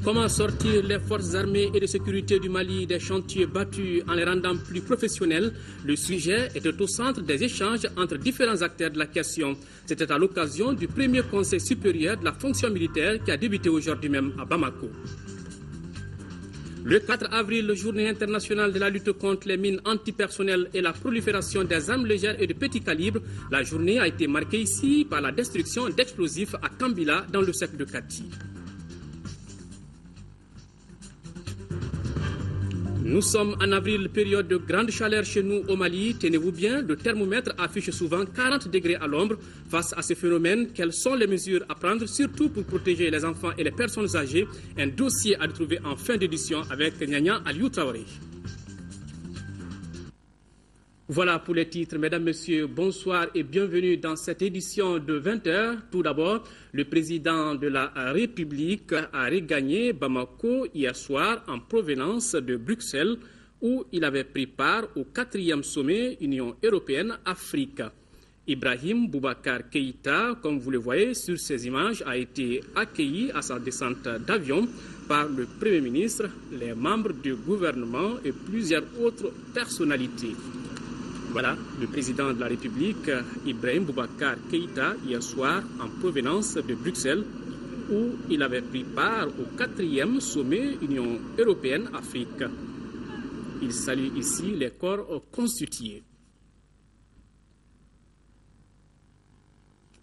Comment sortir les forces armées et de sécurité du Mali des chantiers battus en les rendant plus professionnels? Le sujet était au centre des échanges entre différents acteurs de la question. C'était à l'occasion du premier conseil supérieur de la fonction militaire qui a débuté aujourd'hui même à Bamako. Le 4 avril, journée internationale de la lutte contre les mines antipersonnelles et la prolifération des armes légères et de petit calibre, la journée a été marquée ici par la destruction d'explosifs à Kambila dans le cercle de Kati. Nous sommes en avril, période de grande chaleur chez nous au Mali. Tenez-vous bien, le thermomètre affiche souvent 40 degrés à l'ombre. Face à ce phénomène, quelles sont les mesures à prendre, surtout pour protéger les enfants et les personnes âgées? Un dossier à retrouver en fin d'édition avec Nyanya Aliou Traoré. Voilà pour les titres. Mesdames, Messieurs, bonsoir et bienvenue dans cette édition de 20h. Tout d'abord, le président de la République a regagné Bamako hier soir en provenance de Bruxelles où il avait pris part au 4e sommet Union européenne-Afrique. Ibrahim Boubacar Keïta, comme vous le voyez sur ces images, a été accueilli à sa descente d'avion par le Premier ministre, les membres du gouvernement et plusieurs autres personnalités. Voilà, le président de la République, Ibrahim Boubacar Keïta, hier soir en provenance de Bruxelles, où il avait pris part au 4e sommet Union européenne-Afrique. Il salue ici les corps constitués.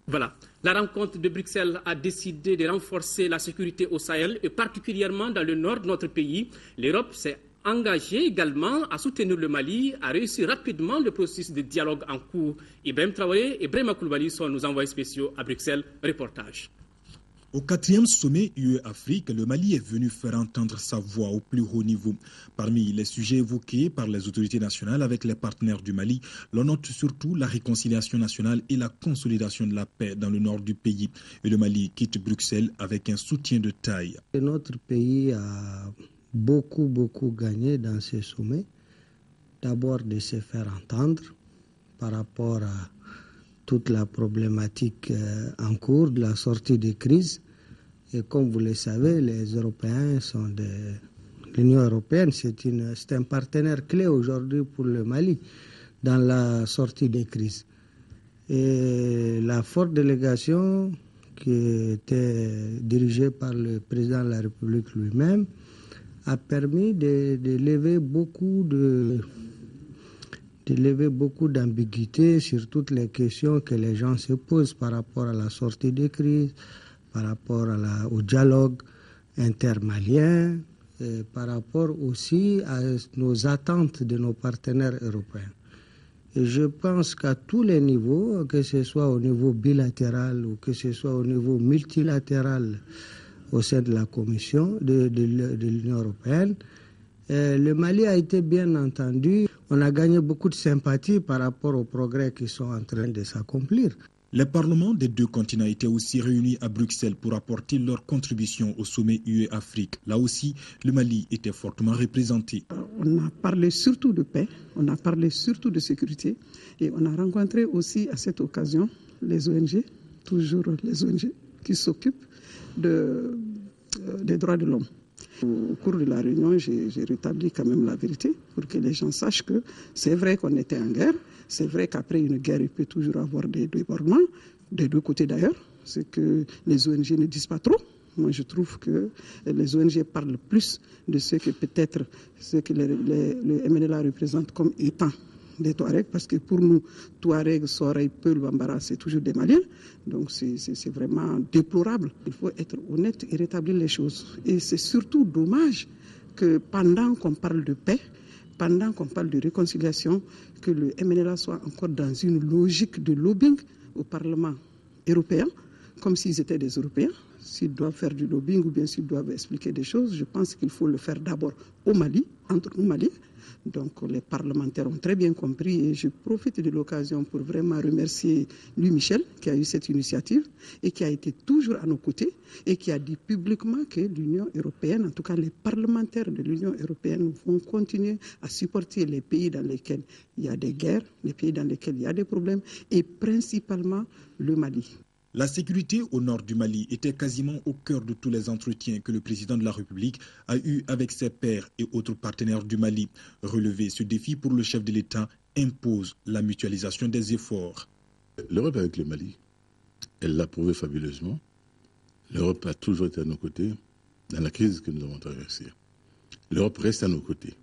Voilà, la rencontre de Bruxelles a décidé de renforcer la sécurité au Sahel et particulièrement dans le nord de notre pays. L'Europe s'est engagé également à soutenir le Mali, à réussir rapidement le processus de dialogue en cours. Ibrahim Traoré et Brema Koulibaly sont nos envoyés spéciaux à Bruxelles. Reportage. Au 4e sommet UE-Afrique, le Mali est venu faire entendre sa voix au plus haut niveau. Parmi les sujets évoqués par les autorités nationales avec les partenaires du Mali, l'on note surtout la réconciliation nationale et la consolidation de la paix dans le nord du pays. Et le Mali quitte Bruxelles avec un soutien de taille. Notre pays a beaucoup gagné dans ce sommet. D'abord de se faire entendre par rapport à toute la problématique en cours de la sortie des crises. Et comme vous le savez, les Européens sont l'Union européenne, c'est un partenaire clé aujourd'hui pour le Mali dans la sortie des crises. Et la forte délégation qui était dirigée par le président de la République lui-même a permis de lever beaucoup d'ambiguïté sur toutes les questions que les gens se posent par rapport à la sortie des crises, par rapport au dialogue intermalien, et par rapport aussi à nos attentes de nos partenaires européens. Et je pense qu'à tous les niveaux, que ce soit au niveau bilatéral ou que ce soit au niveau multilatéral, au sein de la Commission de l'Union européenne, le Mali a été bien entendu. On a gagné beaucoup de sympathie par rapport aux progrès qui sont en train de s'accomplir. Les parlements des deux continents étaient aussi réunis à Bruxelles pour apporter leur contribution au sommet UE-Afrique. Là aussi, le Mali était fortement représenté. On a parlé surtout de paix, on a parlé surtout de sécurité et on a rencontré aussi à cette occasion les ONG, toujours les ONG qui s'occupent des droits de l'homme. Au cours de la réunion, j'ai rétabli quand même la vérité pour que les gens sachent que c'est vrai qu'on était en guerre, c'est vrai qu'après une guerre, il peut toujours avoir des débordements, des deux côtés d'ailleurs, c'est que les ONG ne disent pas trop. Moi, je trouve que les ONG parlent plus de ce que peut-être le MNLA représente comme étant des Touaregs, parce que pour nous, Touaregs, Soreil, Peul, Bambara, c'est toujours des Maliens. Donc c'est vraiment déplorable. Il faut être honnête et rétablir les choses. Et c'est surtout dommage que pendant qu'on parle de paix, pendant qu'on parle de réconciliation, que le MNLA soit encore dans une logique de lobbying au Parlement européen, comme s'ils étaient des Européens. S'ils doivent faire du lobbying ou bien s'ils doivent expliquer des choses, je pense qu'il faut le faire d'abord au Mali, entre nous Maliens. Donc les parlementaires ont très bien compris et je profite de l'occasion pour vraiment remercier Louis Michel qui a eu cette initiative et qui a été toujours à nos côtés et qui a dit publiquement que l'Union européenne, en tout cas les parlementaires de l'Union européenne vont continuer à supporter les pays dans lesquels il y a des guerres, les pays dans lesquels il y a des problèmes et principalement le Mali. La sécurité au nord du Mali était quasiment au cœur de tous les entretiens que le président de la République a eus avec ses pairs et autres partenaires du Mali. Relever ce défi pour le chef de l'État impose la mutualisation des efforts. L'Europe avec le Mali, elle l'a prouvé fabuleusement. L'Europe a toujours été à nos côtés dans la crise que nous avons traversée. L'Europe reste à nos côtés.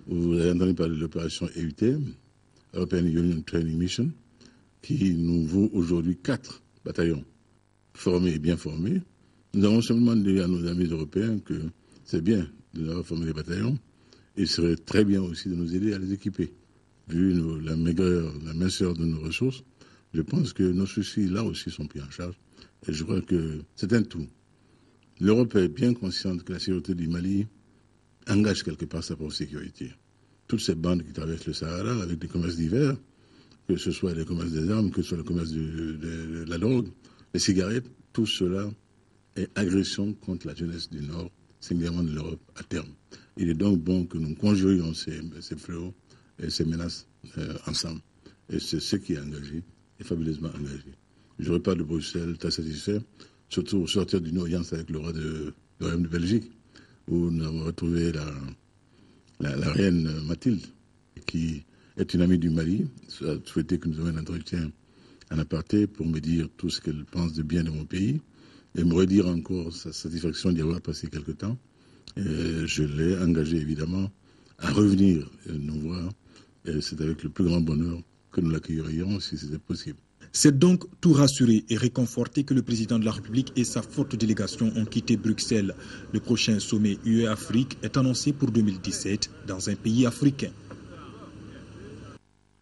Vous avez entendu parler de l'opération EUTM, European Union Training Mission, qui nous vaut aujourd'hui 4 bataillons formés et bien formés. Nous avons simplement dit à nos amis européens que c'est bien de nous avoir formé des bataillons et il serait très bien aussi de nous aider à les équiper. Vu la maigreur, la minceur de nos ressources, je pense que nos soucis là aussi sont pris en charge et je crois que c'est un tout. L'Europe est bien consciente que la sécurité du Mali engage quelque part sa propre sécurité. Toutes ces bandes qui traversent le Sahara avec des commerces divers, que ce soit les commerces des armes, que ce soit le commerce de la drogue, les cigarettes, tout cela est agression contre la jeunesse du Nord, singulièrement de l'Europe à terme. Il est donc bon que nous conjurions ces fléaux et ces menaces ensemble. Et c'est ce qui est engagé, et fabuleusement engagé. Je ne repars de Bruxelles très satisfait, surtout au sortir d'une audience avec le roi de Belgique, où nous avons retrouvé la reine Mathilde, qui est une amie du Mali, a souhaité que nous ayons un entretien en aparté pour me dire tout ce qu'elle pense de bien de mon pays et me redire encore sa satisfaction d'y avoir passé quelque temps. Et je l'ai engagé évidemment à revenir nous voir et c'est avec le plus grand bonheur que nous l'accueillerions si c'était possible. C'est donc tout rassuré et réconforté que le président de la République et sa forte délégation ont quitté Bruxelles. Le prochain sommet UE-Afrique est annoncé pour 2017 dans un pays africain.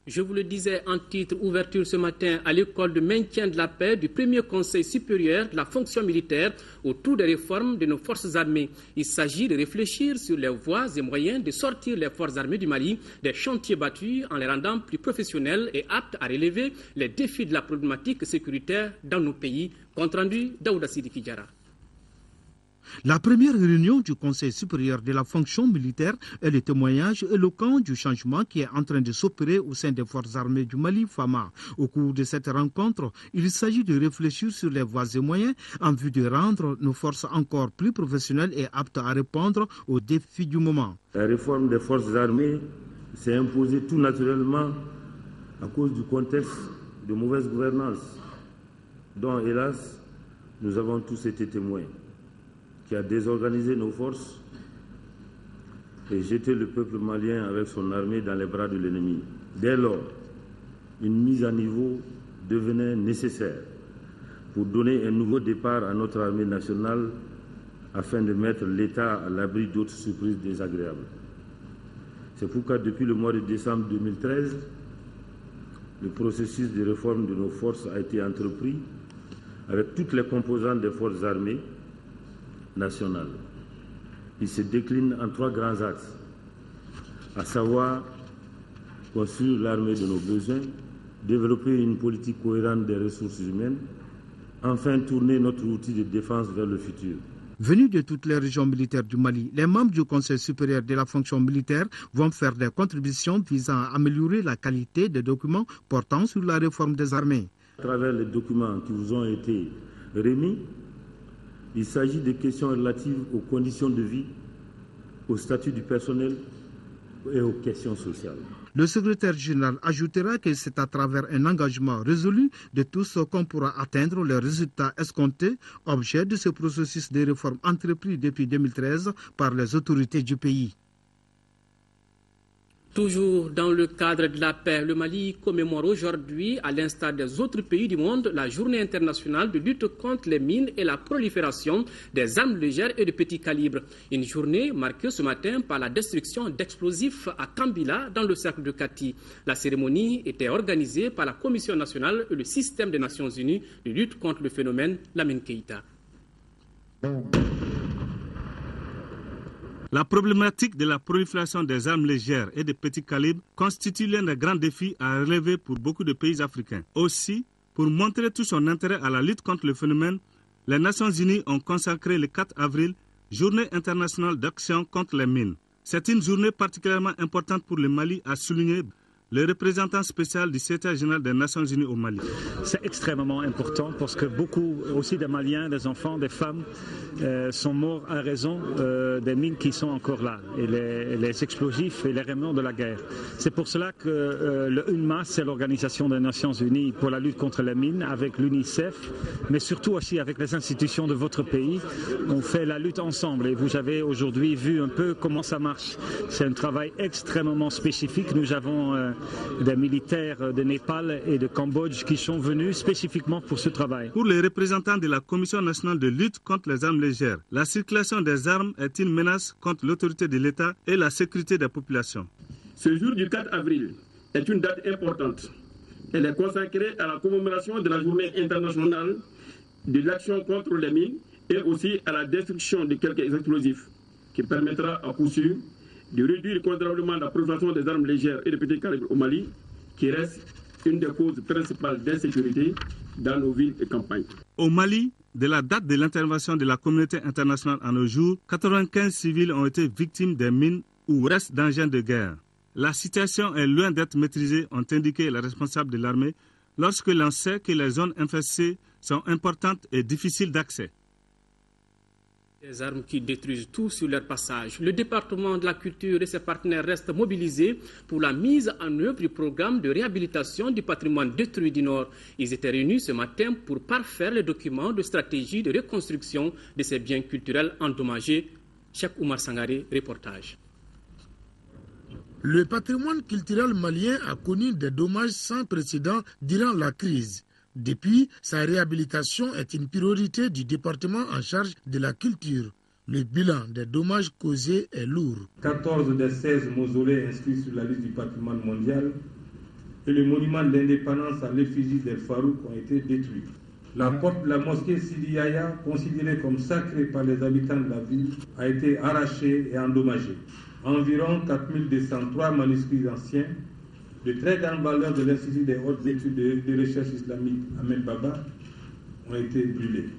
Je vous le disais en titre, ouverture ce matin à l'école de maintien de la paix du premier conseil supérieur de la fonction militaire autour des réformes de nos forces armées. Il s'agit de réfléchir sur les voies et moyens de sortir les forces armées du Mali des chantiers battus en les rendant plus professionnelles et aptes à relever les défis de la problématique sécuritaire dans nos pays. Compte rendu, Daouda Sidiki Diarra. La première réunion du Conseil supérieur de la fonction militaire est le témoignage éloquent du changement qui est en train de s'opérer au sein des forces armées du Mali, FAMA. Au cours de cette rencontre, il s'agit de réfléchir sur les voies et moyens en vue de rendre nos forces encore plus professionnelles et aptes à répondre aux défis du moment. La réforme des forces armées s'est imposée tout naturellement à cause du contexte de mauvaise gouvernance dont, hélas, nous avons tous été témoins, qui a désorganisé nos forces et jeté le peuple malien avec son armée dans les bras de l'ennemi. Dès lors, une mise à niveau devenait nécessaire pour donner un nouveau départ à notre armée nationale afin de mettre l'État à l'abri d'autres surprises désagréables. C'est pourquoi depuis le mois de décembre 2013, le processus de réforme de nos forces a été entrepris avec toutes les composantes des forces armées nationales. Il se décline en 3 grands axes, à savoir construire l'armée de nos besoins, développer une politique cohérente des ressources humaines, enfin tourner notre outil de défense vers le futur. Venus de toutes les régions militaires du Mali, les membres du Conseil supérieur de la fonction militaire vont faire des contributions visant à améliorer la qualité des documents portant sur la réforme des armées. À travers les documents qui vous ont été remis, il s'agit de questions relatives aux conditions de vie, au statut du personnel et aux questions sociales. Le secrétaire général ajoutera que c'est à travers un engagement résolu de tous qu'on pourra atteindre les résultats escomptés, objet de ce processus de réforme entrepris depuis 2013 par les autorités du pays. Toujours dans le cadre de la paix, le Mali commémore aujourd'hui, à l'instar des autres pays du monde, la journée internationale de lutte contre les mines et la prolifération des armes légères et de petit calibre. Une journée marquée ce matin par la destruction d'explosifs à Kambila dans le cercle de Kati. La cérémonie était organisée par la Commission nationale et le système des Nations Unies de lutte contre le phénomène Lamine Keïta. La problématique de la prolifération des armes légères et de petits calibres constitue l'un des grands défis à relever pour beaucoup de pays africains. Aussi, pour montrer tout son intérêt à la lutte contre le phénomène, les Nations Unies ont consacré le 4 avril Journée internationale d'action contre les mines. C'est une journée particulièrement importante pour le Mali, a souligné le représentant spécial du secrétaire général des Nations Unies au Mali. C'est extrêmement important parce que beaucoup aussi des Maliens, des enfants, des femmes sont morts à raison des mines qui sont encore là et les explosifs et les remnants de la guerre. C'est pour cela que le UNMAS, c'est l'Organisation des Nations Unies pour la lutte contre les mines, avec l'UNICEF, mais surtout aussi avec les institutions de votre pays, on fait la lutte ensemble. Et vous avez aujourd'hui vu un peu comment ça marche. C'est un travail extrêmement spécifique. Nous avons des militaires de Népal et de Cambodge qui sont venus spécifiquement pour ce travail. Pour les représentants de la Commission nationale de lutte contre les armes légères, la circulation des armes est une menace contre l'autorité de l'État et la sécurité des populations. Ce jour du 4 avril est une date importante. Elle est consacrée à la commémoration de la journée internationale de l'action contre les mines et aussi à la destruction de quelques explosifs, qui permettra à coup sûr de réduire considérablement la prolifération des armes légères et de petits calibres au Mali, qui reste une des causes principales d'insécurité dans nos villes et campagnes. Au Mali, de la date de l'intervention de la communauté internationale à nos jours, 95 civils ont été victimes des mines ou restent d'engins de guerre. La situation est loin d'être maîtrisée, ont indiqué les responsables de l'armée, lorsque l'on sait que les zones infestées sont importantes et difficiles d'accès. Des armes qui détruisent tout sur leur passage. Le département de la culture et ses partenaires restent mobilisés pour la mise en œuvre du programme de réhabilitation du patrimoine détruit du Nord. Ils étaient réunis ce matin pour parfaire les documents de stratégie de reconstruction de ces biens culturels endommagés. Cheikh Oumar Sangaré, reportage. Le patrimoine culturel malien a connu des dommages sans précédent durant la crise. Depuis, sa réhabilitation est une priorité du département en charge de la culture. Le bilan des dommages causés est lourd. 14 des 16 mausolées inscrits sur la liste du patrimoine mondial et le monument de l'indépendance à l'effigie d'El Farouk ont été détruits. La porte de la mosquée Sidi Yahya, considérée comme sacrée par les habitants de la ville, a été arrachée et endommagée. Environ 4203 manuscrits anciens de très grande valeur de l'Institut des hautes études de recherche islamique Ahmed Baba ont été brûlés.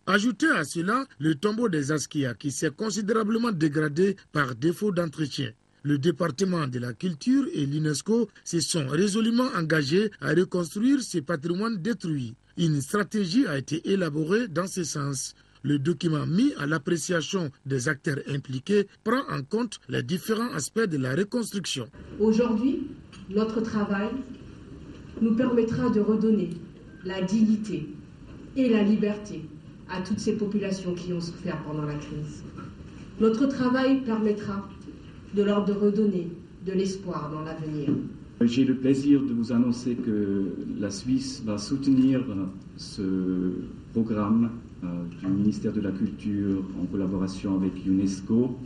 Ajoutez à cela le tombeau des Askia qui s'est considérablement dégradé par défaut d'entretien. Le département de la culture et l'UNESCO se sont résolument engagés à reconstruire ces patrimoines détruits. Une stratégie a été élaborée dans ce sens. Le document mis à l'appréciation des acteurs impliqués prend en compte les différents aspects de la reconstruction. Aujourd'hui, notre travail nous permettra de redonner la dignité et la liberté à toutes ces populations qui ont souffert pendant la crise. Notre travail permettra de leur redonner de l'espoir dans l'avenir. J'ai le plaisir de vous annoncer que la Suisse va soutenir ce programme du ministère de la Culture en collaboration avec l'UNESCO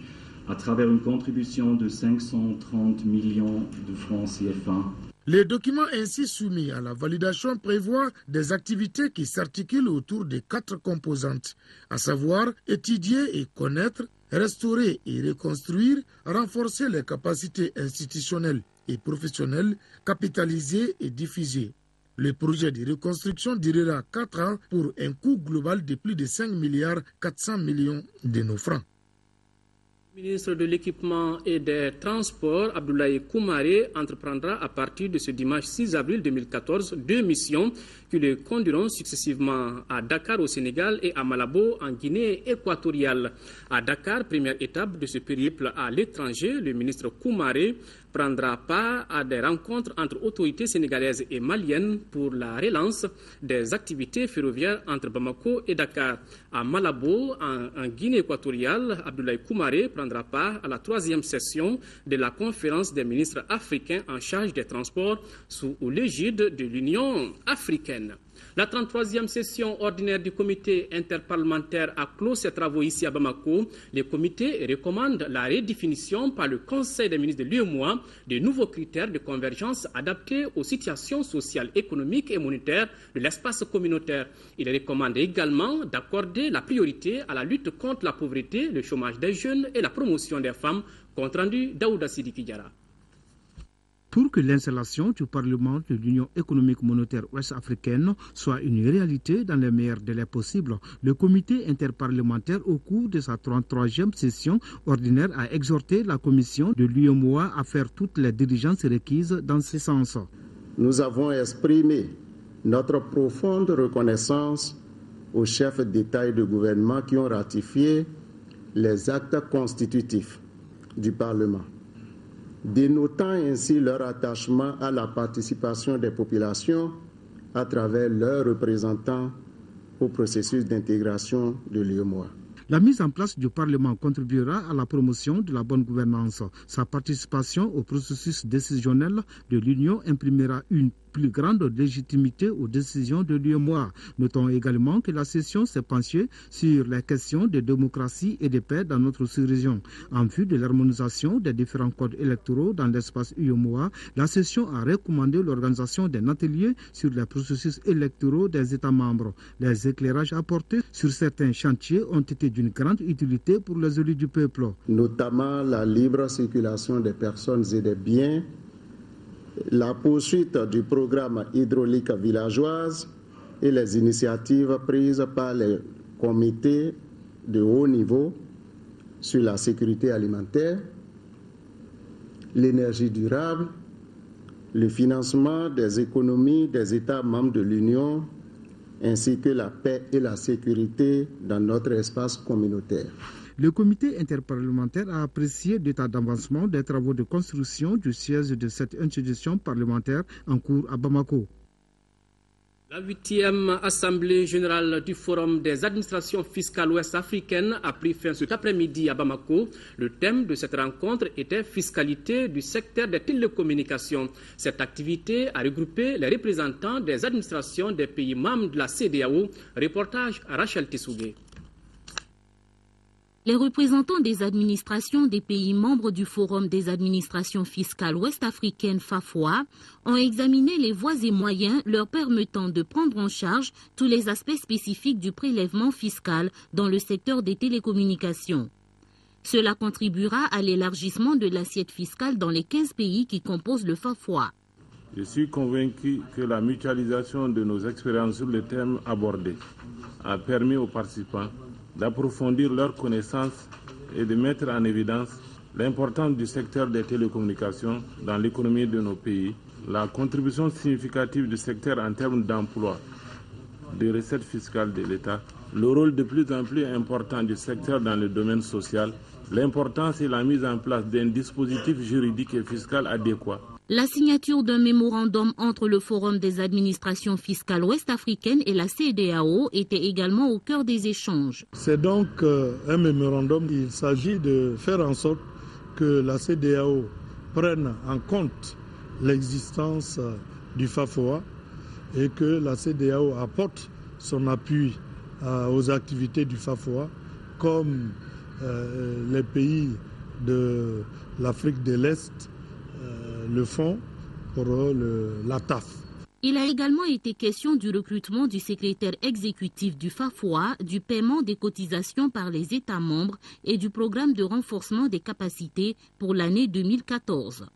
à travers une contribution de 530 millions de francs CFA. Les documents ainsi soumis à la validation prévoient des activités qui s'articulent autour de 4 composantes, à savoir étudier et connaître, restaurer et reconstruire, renforcer les capacités institutionnelles et professionnelles, capitaliser et diffuser. Le projet de reconstruction durera 4 ans pour un coût global de plus de 5 milliards 400 millions de nos francs. Le ministre de l'Équipement et des Transports, Abdoulaye Koumaré, entreprendra à partir de ce dimanche 6 avril 2014 2 missions qui le conduiront successivement à Dakar au Sénégal et à Malabo en Guinée équatoriale. À Dakar, première étape de ce périple à l'étranger, le ministre Koumaré prendra part à des rencontres entre autorités sénégalaises et maliennes pour la relance des activités ferroviaires entre Bamako et Dakar. À Malabo, en Guinée équatoriale, Abdoulaye Koumaré prendra part à la 3e session de la conférence des ministres africains en charge des transports sous l'égide de l'Union africaine. La 33e session ordinaire du comité interparlementaire a clos ses travaux ici à Bamako. Le comité recommande la redéfinition par le Conseil des ministres de l'UEMOA de nouveaux critères de convergence adaptés aux situations sociales, économiques et monétaires de l'espace communautaire. Il recommande également d'accorder la priorité à la lutte contre la pauvreté, le chômage des jeunes et la promotion des femmes. Compte rendu Daouda Sidiki Diarra. Pour que l'installation du Parlement de l'Union économique monétaire ouest-africaine soit une réalité dans les meilleurs délais possibles, le comité interparlementaire au cours de sa 33e session ordinaire a exhorté la commission de l'UEMOA à faire toutes les diligences requises dans ce sens. Nous avons exprimé notre profonde reconnaissance aux chefs d'État et de gouvernement qui ont ratifié les actes constitutifs du Parlement, dénotant ainsi leur attachement à la participation des populations à travers leurs représentants au processus d'intégration de l'UEMOA. La mise en place du Parlement contribuera à la promotion de la bonne gouvernance. Sa participation au processus décisionnel de l'Union imprimera une plus grande légitimité aux décisions de l'UEMOA. Notons également que la session s'est penchée sur les questions de démocratie et de paix dans notre sous-région. En vue de l'harmonisation des différents codes électoraux dans l'espace UEMOA, la session a recommandé l'organisation d'un atelier sur les processus électoraux des États membres. Les éclairages apportés sur certains chantiers ont été d'une grande utilité pour les élus du peuple. Notamment la libre circulation des personnes et des biens, la poursuite du programme hydraulique villageoise et les initiatives prises par les comités de haut niveau sur la sécurité alimentaire, l'énergie durable, le financement des économies des États membres de l'Union, ainsi que la paix et la sécurité dans notre espace communautaire. Le comité interparlementaire a apprécié l'état d'avancement des travaux de construction du siège de cette institution parlementaire en cours à Bamako. La 8e Assemblée générale du Forum des administrations fiscales ouest-africaines a pris fin cet après-midi à Bamako. Le thème de cette rencontre était fiscalité du secteur des télécommunications. Cette activité a regroupé les représentants des administrations des pays membres de la CEDEAO. Reportage à Rachel Tissougué. Les représentants des administrations des pays membres du Forum des administrations fiscales ouest-africaines FAFOA ont examiné les voies et moyens leur permettant de prendre en charge tous les aspects spécifiques du prélèvement fiscal dans le secteur des télécommunications. Cela contribuera à l'élargissement de l'assiette fiscale dans les 15 pays qui composent le FAFOA. Je suis convaincu que la mutualisation de nos expériences sur les thèmes abordés a permis aux participants d'approfondir leurs connaissances et de mettre en évidence l'importance du secteur des télécommunications dans l'économie de nos pays, la contribution significative du secteur en termes d'emploi, de recettes fiscales de l'État, le rôle de plus en plus important du secteur dans le domaine social, l'importance et la mise en place d'un dispositif juridique et fiscal adéquat. La signature d'un mémorandum entre le Forum des administrations fiscales ouest-africaines et la CEDEAO était également au cœur des échanges. C'est donc un mémorandum. Il s'agit de faire en sorte que la CEDEAO prenne en compte l'existence du FAFOA et que la CEDEAO apporte son appui aux activités du FAFOA, comme les pays de l'Afrique de l'Est le font pour la TAF. Il a également été question du recrutement du secrétaire exécutif du FAFOA, du paiement des cotisations par les États membres et du programme de renforcement des capacités pour l'année 2014.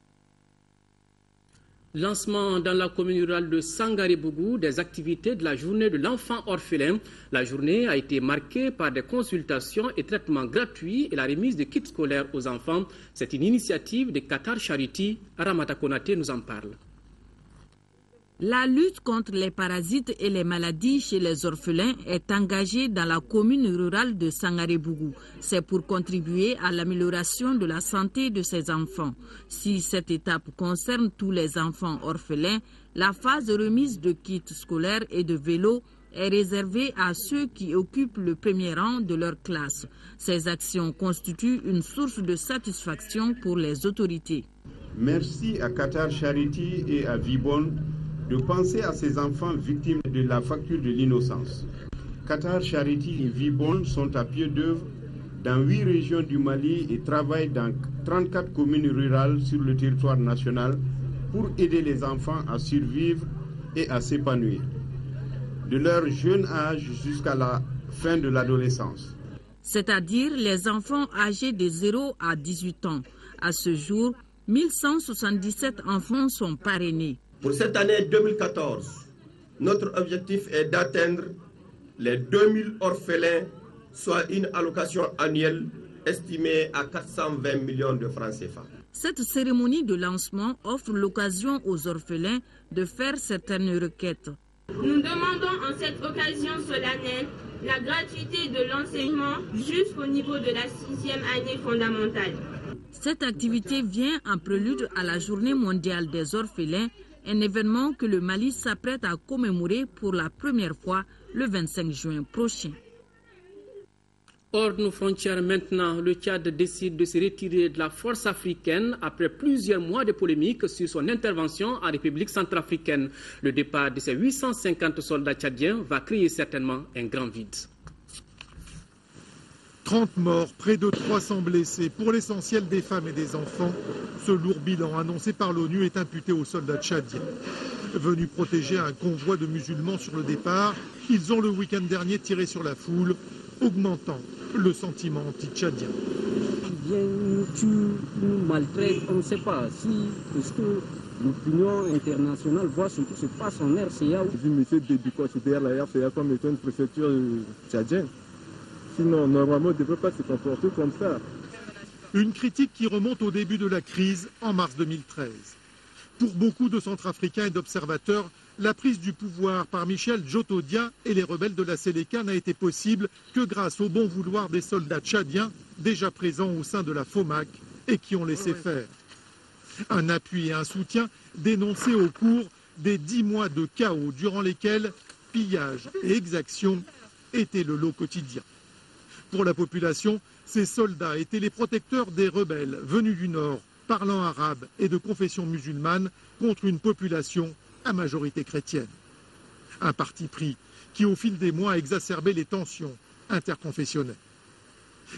Lancement dans la commune rurale de Sangaré-Bougou des activités de la journée de l'enfant orphelin. La journée a été marquée par des consultations et traitements gratuits et la remise de kits scolaires aux enfants. C'est une initiative de Qatar Charity. Aramata Konaté nous en parle. La lutte contre les parasites et les maladies chez les orphelins est engagée dans la commune rurale de Sangaré-Bougou. C'est pour contribuer à l'amélioration de la santé de ces enfants. Si cette étape concerne tous les enfants orphelins, la phase de remise de kits scolaires et de vélos est réservée à ceux qui occupent le premier rang de leur classe. Ces actions constituent une source de satisfaction pour les autorités. Merci à Qatar Charity et à Vibon de penser à ces enfants victimes de la fracture de l'innocence. Qatar Charity et Vibon sont à pied d'œuvre dans 8 régions du Mali et travaillent dans 34 communes rurales sur le territoire national pour aider les enfants à survivre et à s'épanouir, de leur jeune âge jusqu'à la fin de l'adolescence. C'est-à-dire les enfants âgés de 0 à 18 ans. À ce jour, 1177 enfants sont parrainés. Pour cette année 2014, notre objectif est d'atteindre les 2000 orphelins, soit une allocation annuelle estimée à 420 millions de francs CFA. Cette cérémonie de lancement offre l'occasion aux orphelins de faire certaines requêtes. Nous demandons en cette occasion solennelle la gratuité de l'enseignement jusqu'au niveau de la 6e année fondamentale. Cette activité vient en prélude à la Journée mondiale des orphelins, un événement que le Mali s'apprête à commémorer pour la première fois le 25 juin prochain. Hors de nos frontières maintenant, le Tchad décide de se retirer de la force africaine après plusieurs mois de polémiques sur son intervention en République centrafricaine. Le départ de ces 850 soldats tchadiens va créer certainement un grand vide. 30 morts, près de 300 blessés, pour l'essentiel des femmes et des enfants. Ce lourd bilan annoncé par l'ONU est imputé aux soldats tchadiens. Venus protéger un convoi de musulmans sur le départ, ils ont le week-end dernier tiré sur la foule, augmentant le sentiment anti-tchadien. Tu nous maltraites, on ne sait pas si est-ce que l'opinion internationale voit ce qui se passe en RCA. Je me suis dédié considère la RCA comme étant une préfecture tchadienne. Sinon, normalement, on ne devrait pas se comporter comme ça. Une critique qui remonte au début de la crise, en mars 2013. Pour beaucoup de Centrafricains et d'observateurs, la prise du pouvoir par Michel Djotodia et les rebelles de la Séléka n'a été possible que grâce au bon vouloir des soldats tchadiens déjà présents au sein de la FOMAC et qui ont laissé faire. Un appui et un soutien dénoncés au cours des 10 mois de chaos durant lesquels pillage et exactions étaient le lot quotidien. Pour la population, ces soldats étaient les protecteurs des rebelles venus du Nord, parlant arabe et de confession musulmane, contre une population à majorité chrétienne. Un parti pris qui, au fil des mois, a exacerbé les tensions interconfessionnelles.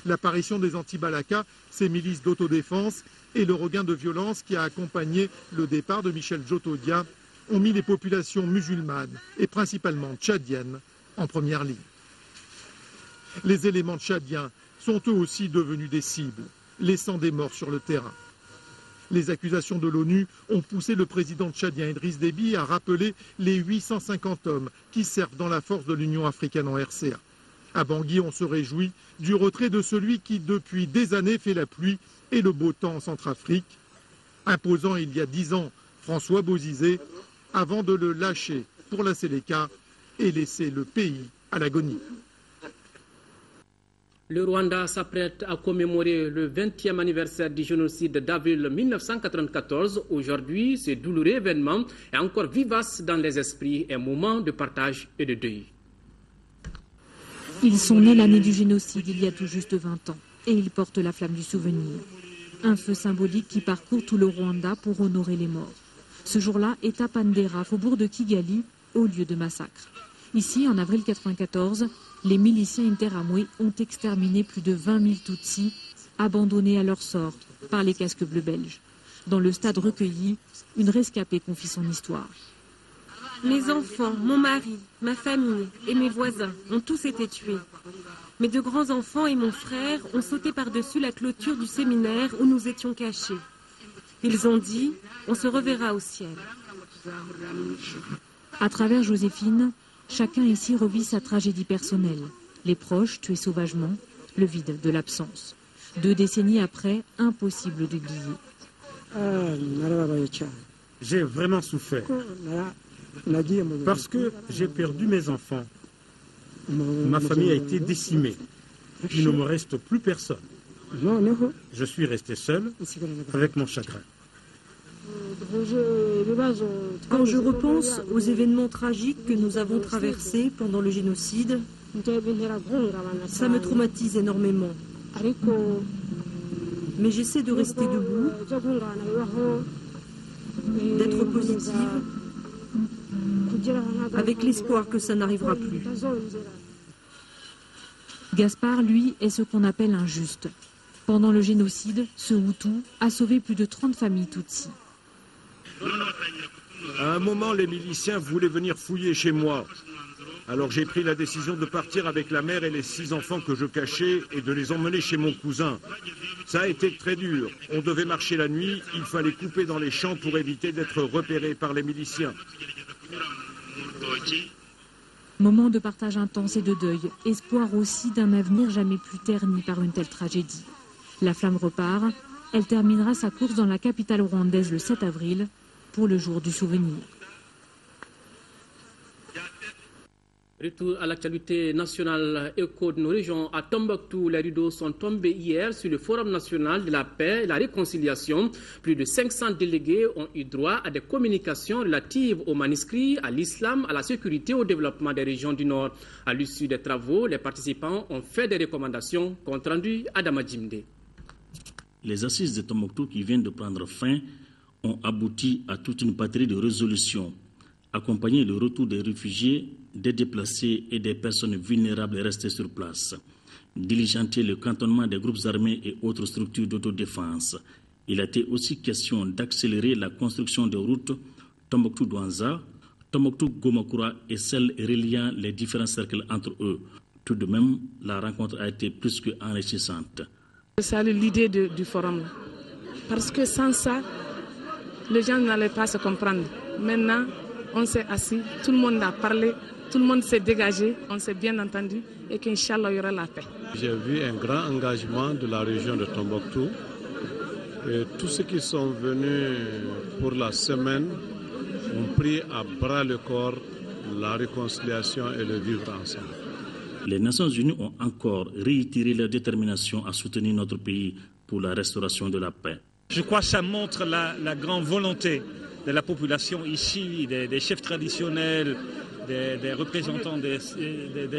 L'apparition des anti-Balaka, ces milices d'autodéfense et le regain de violence qui a accompagné le départ de Michel Djotodia ont mis les populations musulmanes et principalement tchadiennes en première ligne. Les éléments tchadiens sont eux aussi devenus des cibles, laissant des morts sur le terrain. Les accusations de l'ONU ont poussé le président tchadien Idriss Déby à rappeler les 850 hommes qui servent dans la force de l'Union africaine en RCA. À Bangui, on se réjouit du retrait de celui qui, depuis des années, fait la pluie et le beau temps en Centrafrique, imposant il y a 10 ans François Bozizé, avant de le lâcher pour la Séléka et laisser le pays à l'agonie. Le Rwanda s'apprête à commémorer le 20e anniversaire du génocide d'avril 1994. Aujourd'hui, ce douloureux événement est encore vivace dans les esprits, un moment de partage et de deuil. Ils sont nés l'année du génocide, il y a tout juste 20 ans, et ils portent la flamme du souvenir. Un feu symbolique qui parcourt tout le Rwanda pour honorer les morts. Ce jour-là est à Pandera, faubourg de Kigali, au lieu de massacre. Ici, en avril 1994, les miliciens interamoués ont exterminé plus de 20 000 Tutsis, abandonnés à leur sort par les casques bleus belges. Dans le stade recueilli, une rescapée confie son histoire. Mes enfants, mon mari, ma famille et mes voisins ont tous été tués. Mes 2 grands-enfants et mon frère ont sauté par-dessus la clôture du séminaire où nous étions cachés. Ils ont dit « On se reverra au ciel ». À travers Joséphine, chacun ici revit sa tragédie personnelle. Les proches tués sauvagement, le vide de l'absence. 2 décennies après, impossible d'oublier. J'ai vraiment souffert. Parce que j'ai perdu mes enfants. Ma famille a été décimée. Il ne me reste plus personne. Je suis resté seul avec mon chagrin. Quand je repense aux événements tragiques que nous avons traversés pendant le génocide, ça me traumatise énormément. Mais j'essaie de rester debout, d'être positive, avec l'espoir que ça n'arrivera plus. Gaspard, lui, est ce qu'on appelle un juste. Pendant le génocide, ce Hutu a sauvé plus de 30 familles Tutsis. À un moment, les miliciens voulaient venir fouiller chez moi. Alors j'ai pris la décision de partir avec la mère et les 6 enfants que je cachais et de les emmener chez mon cousin. Ça a été très dur. On devait marcher la nuit, il fallait couper dans les champs pour éviter d'être repéré par les miliciens. Moment de partage intense et de deuil, espoir aussi d'un avenir jamais plus terni par une telle tragédie. La flamme repart, elle terminera sa course dans la capitale rwandaise le 7 avril pour le jour du souvenir. Retour à l'actualité nationale, écho de nos régions. À Tombouctou, les rideaux sont tombés hier sur le Forum national de la paix et la réconciliation. Plus de 500 délégués ont eu droit à des communications relatives aux manuscrits, à l'islam, à la sécurité et au développement des régions du Nord. À l'issue des travaux, les participants ont fait des recommandations, compte rendu Adama Djimde. Les assises de Tombouctou qui viennent de prendre fin ont abouti à toute une batterie de résolutions. Accompagner le retour des réfugiés, des déplacés et des personnes vulnérables restées sur place. Diligenter le cantonnement des groupes armés et autres structures d'autodéfense. Il a été aussi question d'accélérer la construction de routes Tombouctou-Douanza, Tombouctou-Gomakura et celles reliant les différents cercles entre eux. Tout de même, la rencontre a été plus que enrichissante. Je salue l'idée du forum, parce que sans ça, les gens n'allaient pas se comprendre. Maintenant, on s'est assis, tout le monde a parlé, tout le monde s'est dégagé, on s'est bien entendu et qu'Inch'Allah, il y aura la paix. J'ai vu un grand engagement de la région de Tombouctou. Et tous ceux qui sont venus pour la semaine ont pris à bras le corps la réconciliation et le vivre ensemble. Les Nations Unies ont encore réitéré leur détermination à soutenir notre pays pour la restauration de la paix. Je crois que ça montre la grande volonté de la population ici, des chefs traditionnels, des représentants des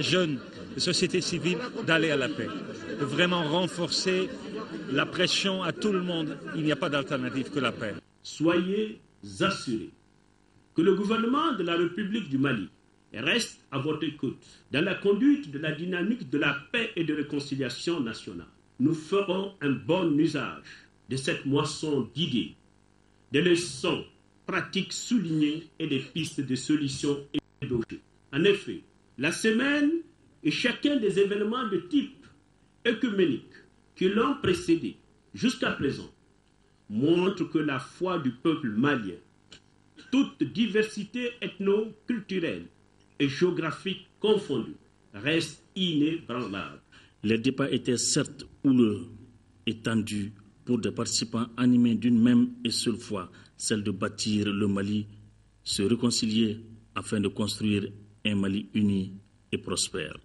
jeunes, des sociétés civiles, d'aller à la paix, de vraiment renforcer la pression à tout le monde. Il n'y a pas d'alternative que la paix. Soyez assurés que le gouvernement de la République du Mali reste à votre écoute dans la conduite de la dynamique de la paix et de réconciliation nationale. Nous ferons un bon usage de cette moisson d'idées, des leçons pratiques soulignées et des pistes de solutions évoquées. En effet, la semaine et chacun des événements de type œcuménique qui l'ont précédé jusqu'à présent montrent que la foi du peuple malien, toute diversité ethno-culturelle et géographique confondue, reste inébranlable. Les débats étaient certes houleux et tendus pour des participants animés d'une même et seule foi, celle de bâtir le Mali, se réconcilier afin de construire un Mali uni et prospère.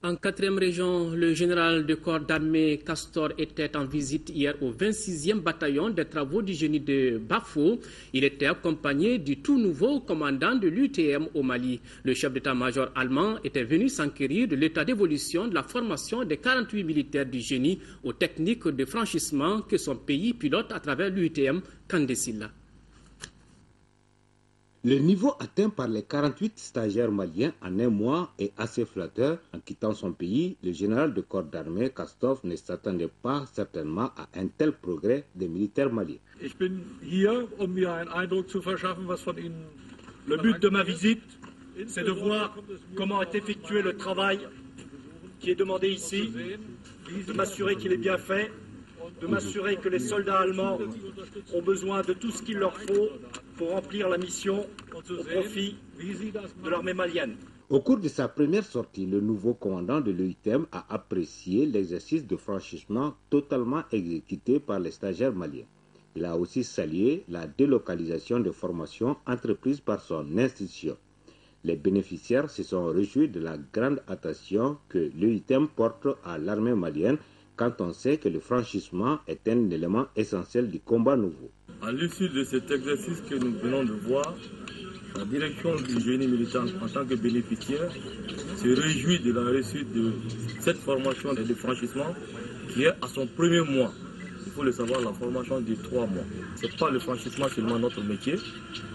En 4e région, le général de corps d'armée Castor était en visite hier au 26e bataillon des travaux du génie de Bafo. Il était accompagné du tout nouveau commandant de l'UTM au Mali. Le chef d'état-major allemand était venu s'enquérir de l'état d'évolution de la formation des 48 militaires du génie aux techniques de franchissement que son pays pilote à travers l'UTM Kandesila. Le niveau atteint par les 48 stagiaires maliens en un mois est assez flatteur. En quittant son pays, le général de corps d'armée Castor ne s'attendait pas certainement à un tel progrès des militaires maliens. Le but de ma visite, c'est de voir comment est effectué le travail qui est demandé ici, de m'assurer qu'il est bien fait, de m'assurer que les soldats allemands ont besoin de tout ce qu'il leur faut pour remplir la mission au profit de l'armée malienne. Au cours de sa première sortie, le nouveau commandant de l'UTM a apprécié l'exercice de franchissement totalement exécuté par les stagiaires maliens. Il a aussi salué la délocalisation de formation entreprise par son institution. Les bénéficiaires se sont réjouis de la grande attention que l'UTM porte à l'armée malienne quand on sait que le franchissement est un élément essentiel du combat nouveau. À l'issue de cet exercice que nous venons de voir, la direction du génie militaire en tant que bénéficiaire se réjouit de la réussite de cette formation de franchissement qui est à son premier mois. Il faut le savoir, la formation de 3 mois. Ce n'est pas le franchissement seulement notre métier.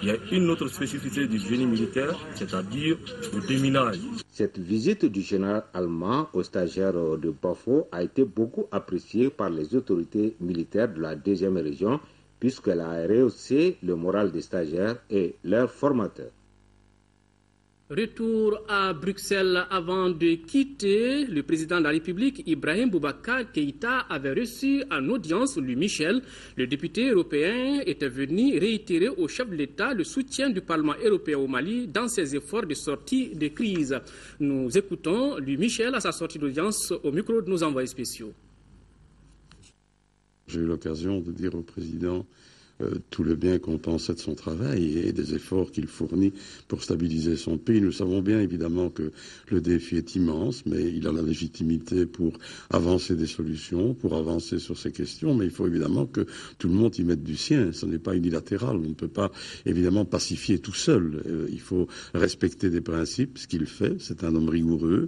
Il y a une autre spécificité du génie militaire, c'est-à-dire le déminage. Cette visite du général allemand aux stagiaires de Bafo a été beaucoup appréciée par les autorités militaires de la 2e région, puisqu'elle a rehaussé le moral des stagiaires et leurs formateurs. Retour à Bruxelles avant de quitter. Le président de la République, Ibrahim Boubacar Keïta, avait reçu en audience Louis Michel. Le député européen était venu réitérer au chef de l'État le soutien du Parlement européen au Mali dans ses efforts de sortie de crise. Nous écoutons Louis Michel à sa sortie d'audience au micro de nos envoyés spéciaux. J'ai eu l'occasion de dire au président tout le bien qu'on pensait de son travail et des efforts qu'il fournit pour stabiliser son pays. Nous savons bien évidemment que le défi est immense, mais il a la légitimité pour avancer des solutions, pour avancer sur ces questions, mais il faut évidemment que tout le monde y mette du sien. Ce n'est pas unilatéral, on ne peut pas évidemment pacifier tout seul. Il faut respecter des principes, ce qu'il fait. C'est un homme rigoureux,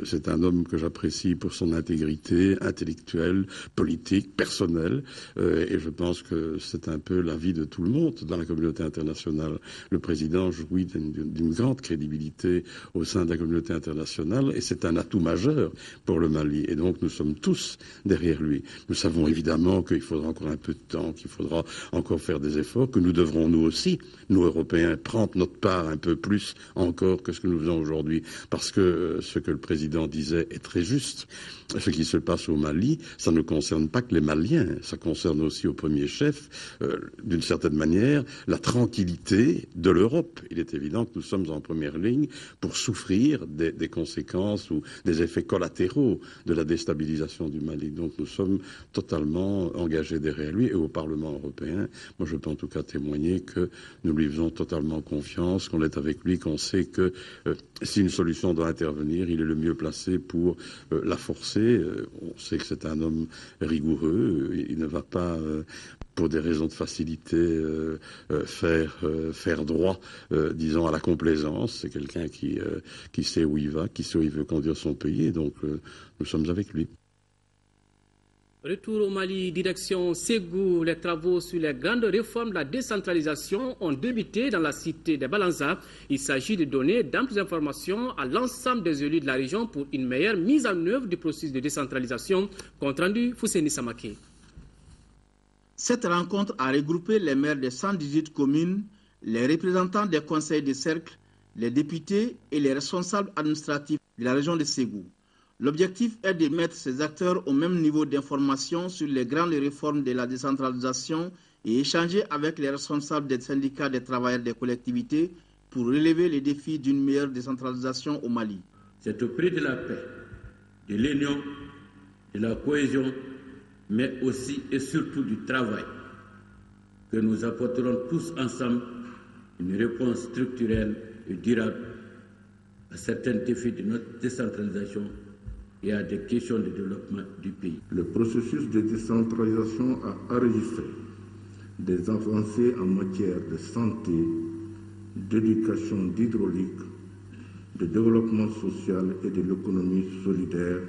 c'est un homme que j'apprécie pour son intégrité intellectuelle, politique, personnelle, et je pense que c'est un peu l'avis de tout le monde dans la communauté internationale. Le président jouit d'une grande crédibilité au sein de la communauté internationale et c'est un atout majeur pour le Mali. Et donc nous sommes tous derrière lui. Nous savons évidemment qu'il faudra encore un peu de temps, qu'il faudra encore faire des efforts, que nous devrons nous aussi, nous Européens, prendre notre part un peu plus encore que ce que nous faisons aujourd'hui. Parce que ce que le président disait est très juste. Ce qui se passe au Mali, ça ne concerne pas que les Maliens, ça concerne aussi au premier chef, d'une certaine manière, la tranquillité de l'Europe. Il est évident que nous sommes en première ligne pour souffrir des conséquences ou des effets collatéraux de la déstabilisation du Mali. Donc nous sommes totalement engagés derrière lui et au Parlement européen. Moi je peux en tout cas témoigner que nous lui faisons totalement confiance, qu'on est avec lui, qu'on sait que si une solution doit intervenir, il est le mieux placé pour la forcer. On sait que c'est un homme rigoureux, il ne va pas pour des raisons de facilité faire droit, disons, à la complaisance. C'est quelqu'un qui sait où il va, qui sait où il veut conduire son pays, et donc nous sommes avec lui. Retour au Mali, direction Ségou. Les travaux sur les grandes réformes de la décentralisation ont débuté dans la cité de Balanza. Il s'agit de donner d'amples informations à l'ensemble des élus de la région pour une meilleure mise en œuvre du processus de décentralisation. Compte rendu, Fousseni Samake. Cette rencontre a regroupé les maires de 118 communes, les représentants des conseils de cercle, les députés et les responsables administratifs de la région de Ségou. L'objectif est de mettre ces acteurs au même niveau d'information sur les grandes réformes de la décentralisation et échanger avec les responsables des syndicats des travailleurs des collectivités pour relever les défis d'une meilleure décentralisation au Mali. C'est au prix de la paix, de l'union, de la cohésion, mais aussi et surtout du travail, que nous apporterons tous ensemble une réponse structurelle et durable à certains défis de notre décentralisation et à des questions de développement du pays. Le processus de décentralisation a enregistré des avancées en matière de santé, d'éducation, d'hydraulique, de développement social et de l'économie solidaire,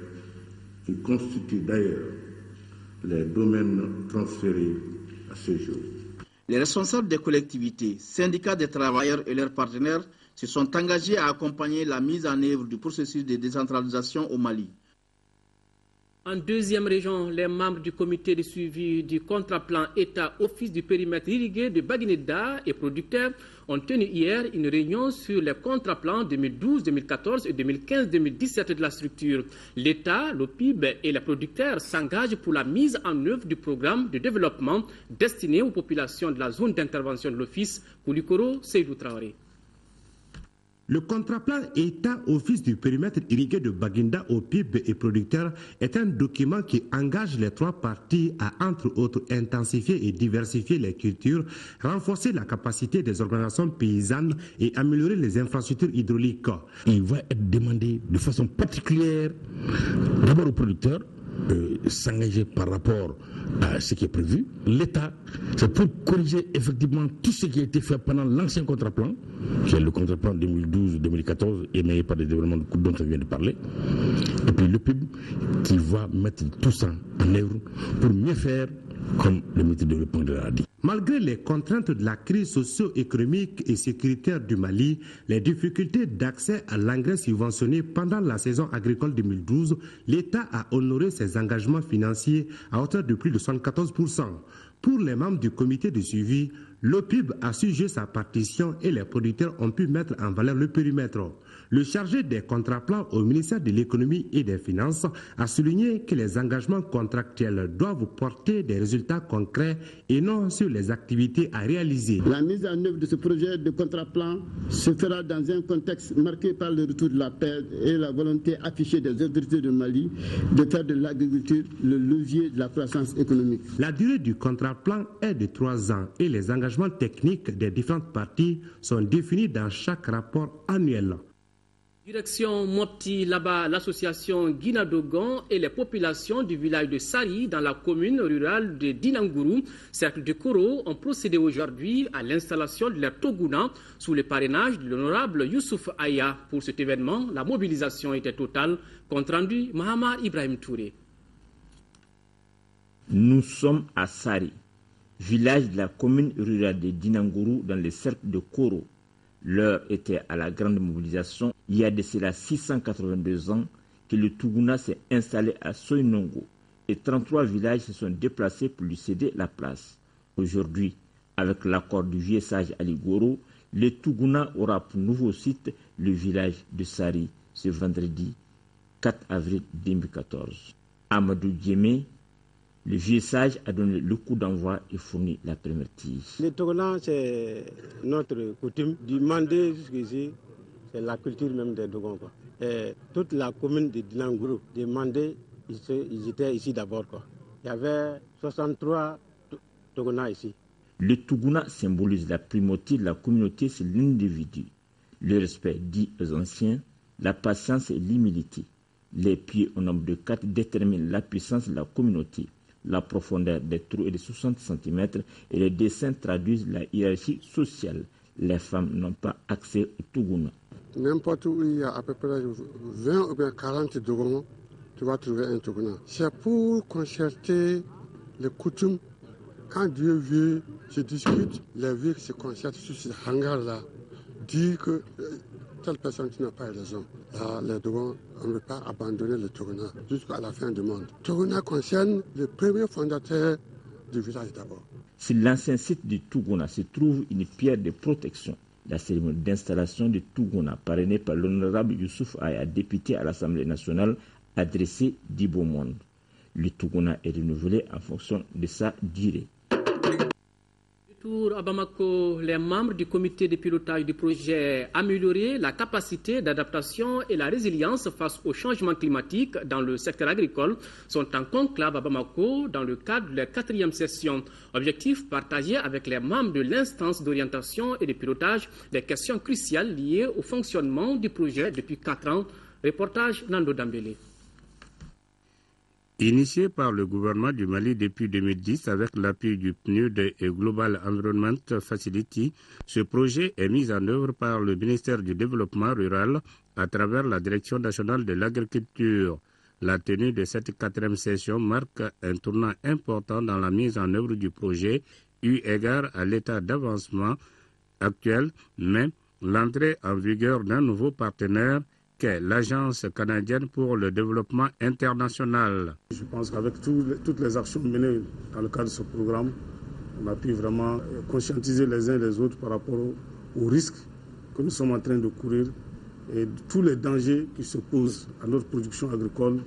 qui constituent d'ailleurs les domaines transférés à ce jour. Les responsables des collectivités, syndicats des travailleurs et leurs partenaires se sont engagés à accompagner la mise en œuvre du processus de décentralisation au Mali. En deuxième région, les membres du comité de suivi du contrat-plan État-Office du périmètre irrigué de Baguineda et producteurs ont tenu hier une réunion sur les contrats-plans 2012, 2014 et 2015-2017 de la structure. L'État, l'OPIB et les producteurs s'engagent pour la mise en œuvre du programme de développement destiné aux populations de la zone d'intervention de l'Office. Koulikoro Seydou Traoré. Le contrat-plan État-Office du périmètre irrigué de Baguinda au PIB et producteurs est un document qui engage les trois parties à, entre autres, intensifier et diversifier les cultures, renforcer la capacité des organisations paysannes et améliorer les infrastructures hydrauliques. Il va être demandé de façon particulière, d'abord aux producteurs, s'engager par rapport à ce qui est prévu. L'État, c'est pour corriger effectivement tout ce qui a été fait pendant l'ancien contrat-plan, qui est le contrat-plan 2012-2014, émayé par des développements dont on vient de parler. Et puis le PIB qui va mettre tout ça en œuvre pour mieux faire, comme le ministre de développement l'a dit. Malgré les contraintes de la crise socio-économique et sécuritaire du Mali, les difficultés d'accès à l'engrais subventionné pendant la saison agricole 2012, l'État a honoré ses engagements financiers à hauteur de plus de 74%. Pour les membres du comité de suivi, L'OPIB a su jouer sa partition et les producteurs ont pu mettre en valeur le périmètre. Le chargé des contrats-plans au ministère de l'Économie et des Finances a souligné que les engagements contractuels doivent porter des résultats concrets et non sur les activités à réaliser. La mise en œuvre de ce projet de contrat-plan se fera dans un contexte marqué par le retour de la paix et la volonté affichée des autorités de Mali de faire de l'agriculture le levier de la croissance économique. La durée du contrat-plan est de 3 ans et les engagements techniques des différentes parties sont définis dans chaque rapport annuel. Direction Mopti, là-bas, l'association Guinadogon et les populations du village de Sari dans la commune rurale de Dinangourou, cercle de Koro, ont procédé aujourd'hui à l'installation de leur Toguna sous le parrainage de l'honorable Youssouf Aya. Pour cet événement, la mobilisation était totale. Compte rendu, Mahama Ibrahim Touré. Nous sommes à Sari, village de la commune rurale de Dinangourou dans le cercle de Koro. L'heure était à la grande mobilisation. Il y a de cela 682 ans que le Tuguna s'est installé à Soinongo et 33 villages se sont déplacés pour lui céder la place. Aujourd'hui, avec l'accord du vieux sage Ali Goro, le Tuguna aura pour nouveau site le village de Sari ce vendredi 4 avril 2014. Amadou Djemé, le vieux sage, a donné le coup d'envoi et fourni la première tige. Le Togona, c'est notre coutume. Du Mandé jusqu'ici, c'est la culture même des Dogons. Et toute la commune de Dinangourou, des Mandés, ils étaient ici d'abord. Il y avait 63 Togona ici. Le Tuguna symbolise la primauté de la communauté sur l'individu. Le respect dit aux anciens, la patience et l'humilité. Les pieds au nombre de 4 déterminent la puissance de la communauté. La profondeur des trous est de 60 cm et les dessins traduisent la hiérarchie sociale. Les femmes n'ont pas accès au Tuguna. N'importe où il y a à peu près 20 ou bien 40 Tuguna, tu vas trouver un Tuguna. C'est pour concerter les coutumes. Quand Dieu veut, se discute, les vieux se concertent sur ce hangar-là, dire que telle personne qui n'a pas raison. Là, les Dogons, on ne peut pas abandonner le Togona jusqu'à la fin du monde. Togona concerne le premier fondateur du village d'abord. Sur l'ancien site du Tuguna se trouve une pierre de protection. La cérémonie d'installation du Tuguna, parrainée par l'honorable Youssouf Aya, député à l'Assemblée nationale, adressée du beau monde. Le Tuguna est renouvelé en fonction de sa durée. À Bamako, les membres du comité de pilotage du projet Améliorer la capacité d'adaptation et la résilience face au changement climatique dans le secteur agricole sont en conclave à Bamako dans le cadre de la 4e session. Objectif partagé avec les membres de l'instance d'orientation et de pilotage des questions cruciales liées au fonctionnement du projet depuis 4 ans. Reportage Nando Dambélé. Initié par le gouvernement du Mali depuis 2010 avec l'appui du PNUD et Global Environment Facility, ce projet est mis en œuvre par le ministère du Développement rural à travers la Direction nationale de l'agriculture. La tenue de cette 4e session marque un tournant important dans la mise en œuvre du projet, eu égard à l'état d'avancement actuel, mais l'entrée en vigueur d'un nouveau partenaire qu'est l'Agence canadienne pour le développement international. Je pense qu'avec toutes les actions menées dans le cadre de ce programme, on a pu vraiment conscientiser les uns les autres par rapport aux risques que nous sommes en train de courir et tous les dangers qui se posent à notre production agricole,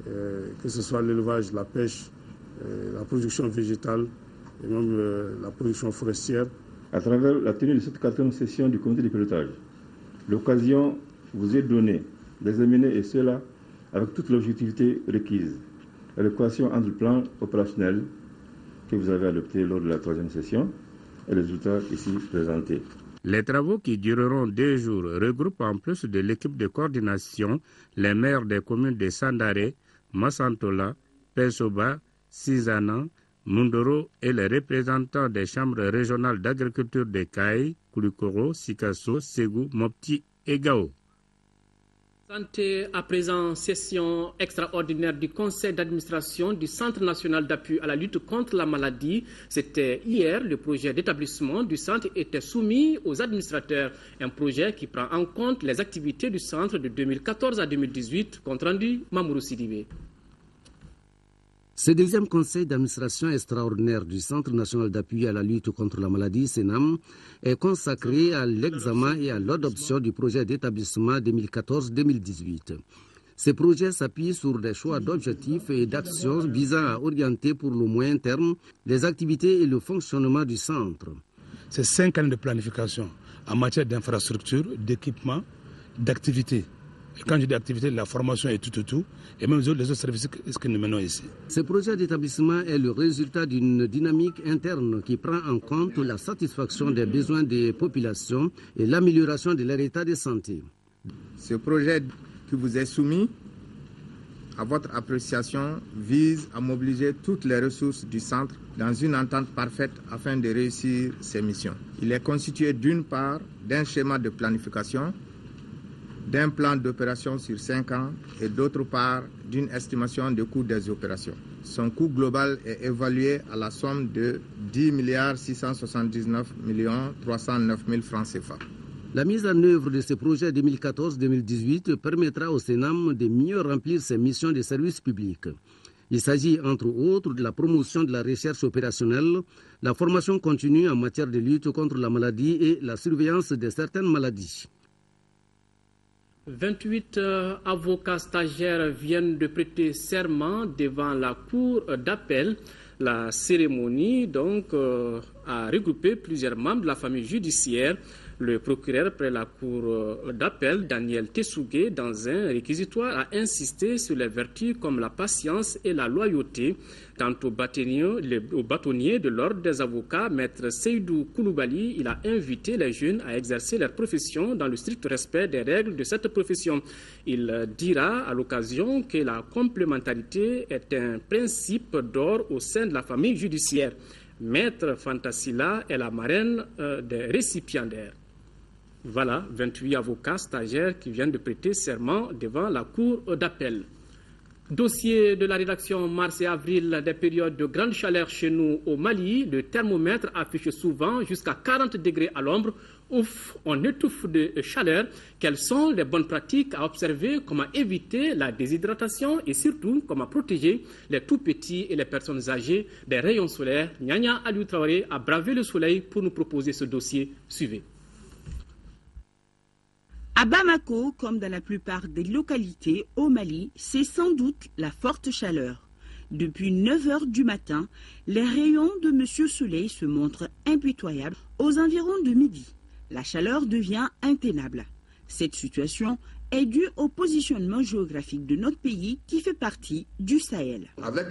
que ce soit l'élevage, la pêche, la production végétale et même la production forestière. À travers la tenue de cette 4e session du comité de pilotage, l'occasion vous est donnée d'examiner cela avec toute l'objectivité requise. L'équation entre le plan opérationnel que vous avez adopté lors de la 3e session et les résultats ici présentés. Les travaux qui dureront 2 jours regroupent en plus de l'équipe de coordination les maires des communes de Sandare, Massantola, Pensoba, Sizana, Mundoro et les représentants des chambres régionales d'agriculture de Kaï, Koulikoro, Sikasso, Ségou, Mopti et Gao. Santé à présent, session extraordinaire du conseil d'administration du Centre national d'appui à la lutte contre la maladie. C'était hier, le projet d'établissement du centre était soumis aux administrateurs. Un projet qui prend en compte les activités du centre de 2014 à 2018, compte rendu Mamourou Sidibé. Ce deuxième conseil d'administration extraordinaire du Centre national d'appui à la lutte contre la maladie, CNAM, est consacré à l'examen et à l'adoption du projet d'établissement 2014-2018. Ce projet s'appuie sur des choix d'objectifs et d'actions visant à orienter pour le moyen terme les activités et le fonctionnement du centre. C'est 5 années de planification en matière d'infrastructure, d'équipement, d'activité. Quand je dis activité, la formation est tout, et même les autres services que nous menons ici. Ce projet d'établissement est le résultat d'une dynamique interne qui prend en compte la satisfaction des besoins des populations et l'amélioration de leur état de santé. Ce projet qui vous est soumis à votre appréciation vise à mobiliser toutes les ressources du centre dans une entente parfaite afin de réussir ses missions. Il est constitué d'une part d'un schéma de planification, d'un plan d'opération sur 5 ans et d'autre part d'une estimation du coût des opérations. Son coût global est évalué à la somme de 10 679 309 000 francs CFA. La mise en œuvre de ce projet 2014-2018 permettra au CNAM de mieux remplir ses missions de service public. Il s'agit entre autres de la promotion de la recherche opérationnelle, la formation continue en matière de lutte contre la maladie et la surveillance de certaines maladies. 28 avocats stagiaires viennent de prêter serment devant la cour d'appel. La cérémonie a regroupé plusieurs membres de la famille judiciaire. Le procureur près la cour d'appel, Daniel Tessougué, dans un réquisitoire, a insisté sur les vertus comme la patience et la loyauté. Quant au bâtonnier de l'ordre des avocats, maître Seydou Koulibaly, il a invité les jeunes à exercer leur profession dans le strict respect des règles de cette profession. Il dira à l'occasion que la complémentarité est un principe d'or au sein de la famille judiciaire. Maître Fantasila est la marraine des récipiendaires. Voilà, 28 avocats stagiaires qui viennent de prêter serment devant la cour d'appel. Dossier de la rédaction mars et avril, des périodes de grande chaleur chez nous au Mali. Le thermomètre affiche souvent jusqu'à 40 degrés à l'ombre. Ouf, on étouffe de chaleur. Quelles sont les bonnes pratiques à observer? Comment éviter la déshydratation et surtout comment protéger les tout-petits et les personnes âgées des rayons solaires? Nyanya Aliou Traoré a bravé le soleil pour nous proposer ce dossier. Suivez. À Bamako, comme dans la plupart des localités au Mali, c'est sans doute la forte chaleur. Depuis 9 h du matin, les rayons de Monsieur Soleil se montrent impitoyables. Aux environs de midi, la chaleur devient intenable. Cette situation est due au positionnement géographique de notre pays qui fait partie du Sahel. Avec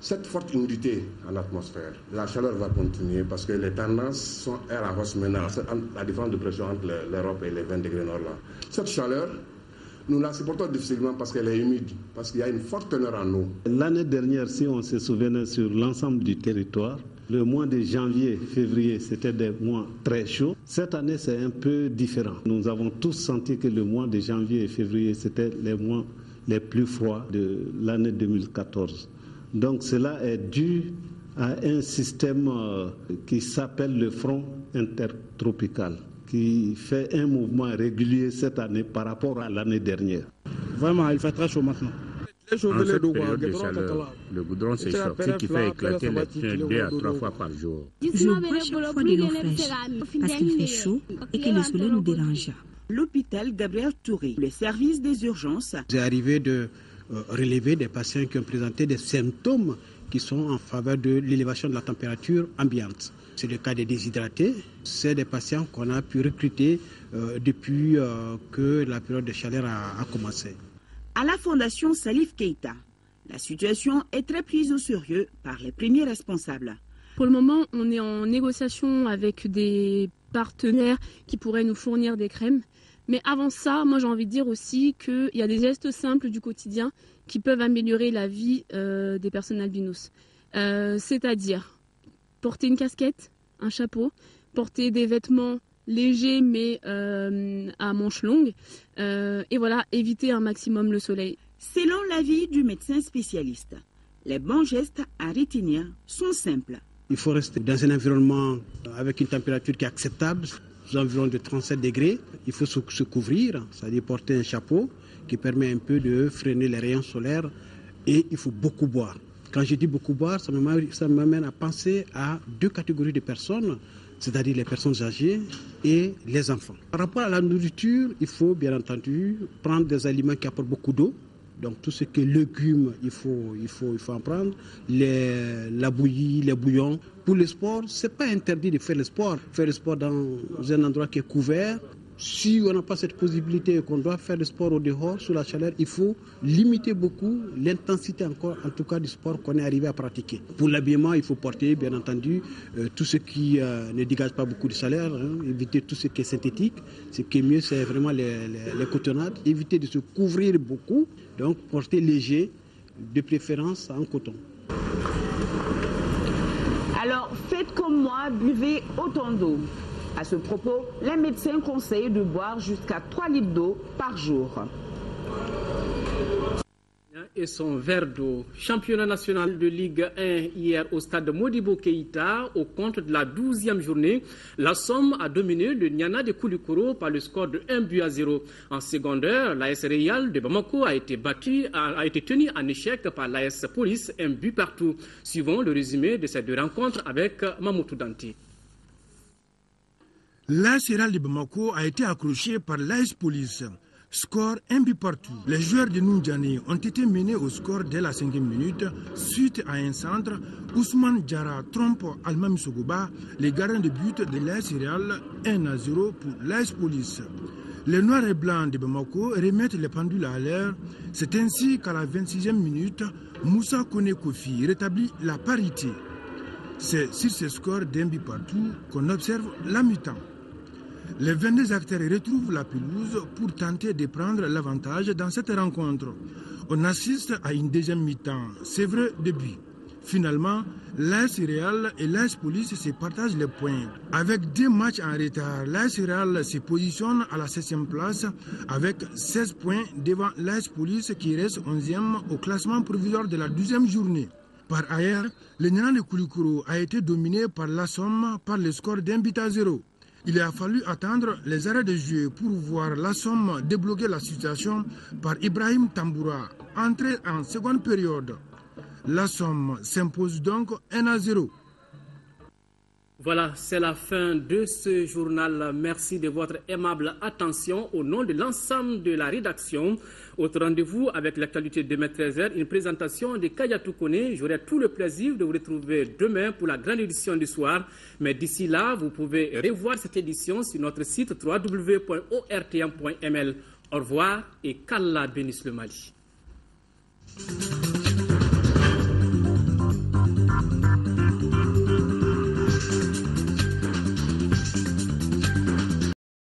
cette forte humidité en atmosphère, la chaleur va continuer parce que les tendances sont à la hausse maintenant. La différence de pression entre l'Europe et les 20 degrés nord là. Cette chaleur, nous la supportons difficilement parce qu'elle est humide, parce qu'il y a une forte teneur en eau. L'année dernière, si on se souvenait sur l'ensemble du territoire, le mois de janvier, février, c'était des mois très chauds. Cette année, c'est un peu différent. Nous avons tous senti que le mois de janvier et février, c'était les mois les plus froids de l'année 2014. Donc cela est dû à un système qui s'appelle le front intertropical, qui fait un mouvement régulier cette année par rapport à l'année dernière. Vraiment, il fait très chaud maintenant. En cette période de chaleur, le goudron s'échauffe, ce qui fait éclater les pneus 2 à 3 fois par jour. Je bois chaque fois de l'eau fraîche parce qu'il fait chaud et que le soleil nous dérange. L'hôpital Gabriel Touré, le service des urgences. C'est arrivé de relever des patients qui ont présenté des symptômes qui sont en faveur de l'élévation de la température ambiante. C'est le cas des déshydratés. C'est des patients qu'on a pu recruter depuis que la période de chaleur a commencé. À la Fondation Salif Keïta, la situation est très prise au sérieux par les premiers responsables. Pour le moment, on est en négociation avec des partenaires qui pourraient nous fournir des crèmes. Mais avant ça, moi j'ai envie de dire aussi qu'il y a des gestes simples du quotidien qui peuvent améliorer la vie des personnes albinos. C'est-à-dire porter une casquette, un chapeau, porter des vêtements légers mais à manches longues et voilà, éviter un maximum le soleil. Selon l'avis du médecin spécialiste, les bons gestes à retenir sont simples. Il faut rester dans un environnement avec une température qui est acceptable, aux environs de 37 degrés. Il faut se couvrir, c'est-à-dire porter un chapeau qui permet un peu de freiner les rayons solaires et il faut beaucoup boire. Quand je dis beaucoup boire, ça m'amène à penser à deux catégories de personnes, c'est-à-dire les personnes âgées et les enfants. Par rapport à la nourriture, il faut bien entendu prendre des aliments qui apportent beaucoup d'eau. Donc tout ce qui est légumes, il faut en prendre. La bouillie, les bouillons. Pour le sport, ce n'est pas interdit de faire le sport. Faire le sport dans un endroit qui est couvert. Si on n'a pas cette possibilité et qu'on doit faire le sport au dehors, sous la chaleur, il faut limiter beaucoup l'intensité encore, en tout cas du sport qu'on est arrivé à pratiquer. Pour l'habillement, il faut porter, bien entendu, tout ce qui ne dégage pas beaucoup de chaleur, éviter tout ce qui est synthétique. Ce qui est mieux, c'est vraiment les cotonnades. Éviter de se couvrir beaucoup, donc porter léger, de préférence en coton. Alors, faites comme moi, buvez autant d'eau. À ce propos, les médecins conseillent de boire jusqu'à 3 litres d'eau par jour. Et son verre d'eau. Championnat national de Ligue 1 hier au stade Modibo Keïta au compte de la 12e journée. La Somme a dominé le Niana de Koulikoro par le score de 1-0. En secondaire, l'AS Real de Bamako a été tenu en échec par l'AS Police, 1 but partout. Suivons le résumé de ces deux rencontres avec Mamoutou Danti. L'AS Real de Bamako a été accroché par l'AS Police. Score 1 but partout. Les joueurs de Noundjani ont été menés au score dès la 5e minute suite à un centre. Ousmane Diarra trompe Almami Sogoba, les gardiens de but de l'AS Real, 1-0 pour l'AS Police. Les Noirs et Blancs de Bamako remettent les pendules à l'air. C'est ainsi qu'à la 26e minute, Moussa Kone Kofi rétablit la parité. C'est sur ce score d'un but partout qu'on observe la mi-temps. Les 22 acteurs retrouvent la pelouse pour tenter de prendre l'avantage dans cette rencontre. On assiste à une deuxième mi-temps, c'est vrai, de but. Finalement, l'AS Real et l'AS Police se partagent les points. Avec 2 matchs en retard, l'AS Real se positionne à la 7e place avec 16 points devant l'AS Police qui reste 11e au classement provisoire de la 12e journée. Par ailleurs, le Niana de Koulikoro a été dominé par la Somme par le score d'1-0. Il a fallu attendre les arrêts de jeu pour voir la Somme débloquer la situation par Ibrahim Tamboura, entré en seconde période. La Somme s'impose donc 1-0. Voilà, c'est la fin de ce journal. Merci de votre aimable attention au nom de l'ensemble de la rédaction. Autre rendez-vous avec l'actualité de 13h, une présentation de Kayatou Kone. J'aurai tout le plaisir de vous retrouver demain pour la grande édition du soir. Mais d'ici là, vous pouvez revoir cette édition sur notre site www.ortm.ml. Au revoir et qu'Allah bénisse le Mali.